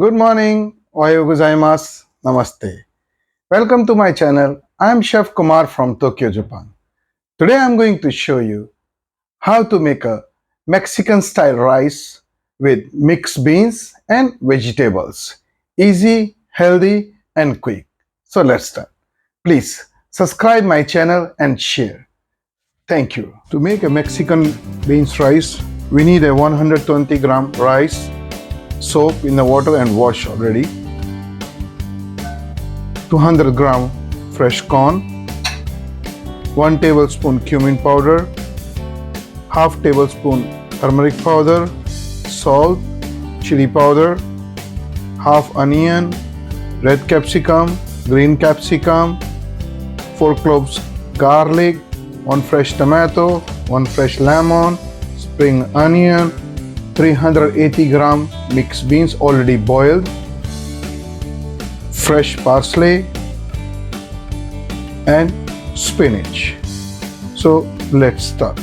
Good morning, ohayo gozaimasu, namaste. Welcome to my channel. I am Chef Kumar from Tokyo, Japan. Today I am going to show you how to make a Mexican style rice with mixed beans and vegetables. Easy, healthy and quick. So let's start. Please subscribe my channel and share. Thank you. To make a Mexican beans rice, we need a 120 gram rice soak in the water and wash already. 200 gram fresh corn, 1 tablespoon cumin powder, half tablespoon turmeric powder, salt, chili powder, half onion, red capsicum, green capsicum, 4 cloves garlic, 1 fresh tomato, 1 fresh lemon, spring onion, 380 gram mixed beans already boiled, fresh parsley and spinach. So let's start.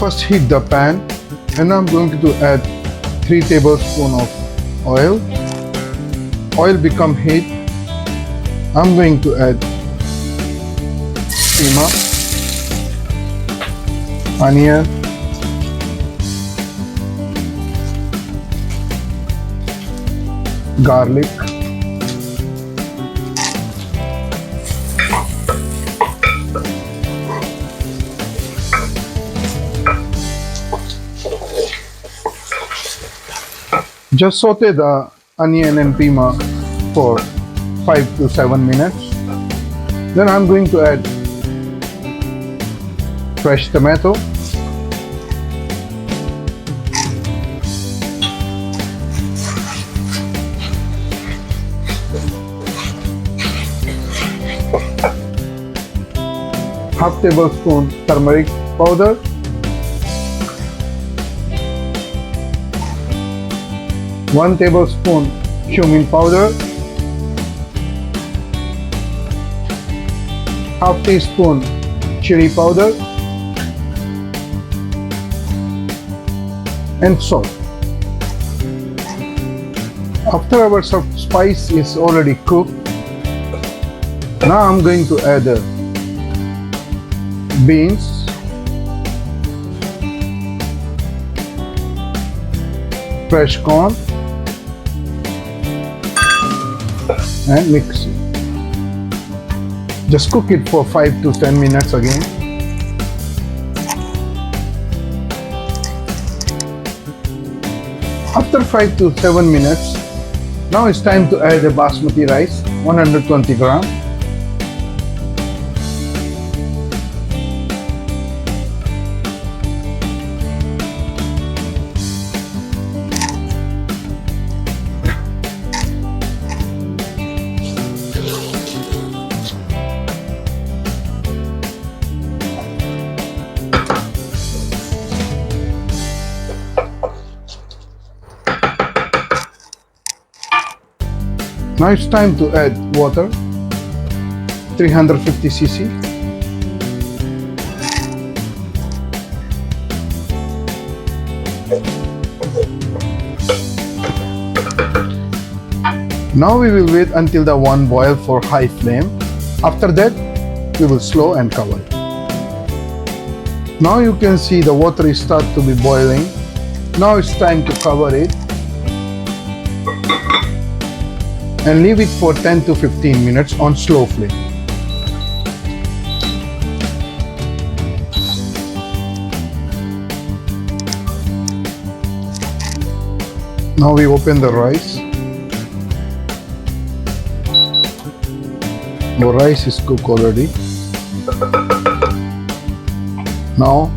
First heat the pan and I'm going to add 3 tablespoons of oil. Oil become heat. I'm going to add keema, onion, garlic, just saute the onion and keema for 5 to 7 minutes. Then I'm going to add fresh tomato, half tablespoon turmeric powder, 1 tablespoon cumin powder, half teaspoon chili powder and salt. After our spice is already cooked, now I'm going to add the beans, fresh corn and mix it. Just cook it for 5 to 10 minutes again. After 5 to 7 minutes, now it's time to add the basmati rice, 120 gram. Now it's time to add water. 350 cc. Now we will wait until the one boil for high flame. After that, we will slow and cover. Now you can see the water is start to be boiling. Now it's time to cover it and leave it for 10 to 15 minutes on slow flame. Now we open the rice. The rice is cooked already. Now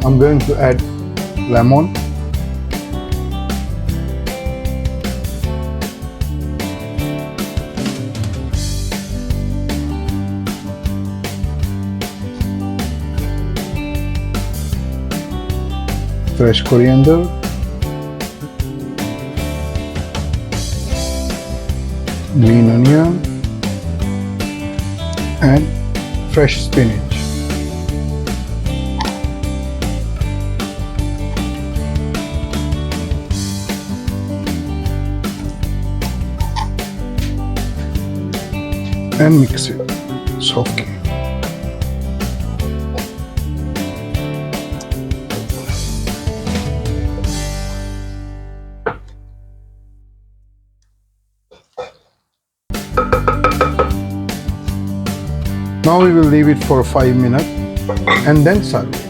I'm going to add lemon. Fresh coriander. Green onion. And fresh spinach. And mix it softly. Now we will leave it for 5 minutes and then serve it.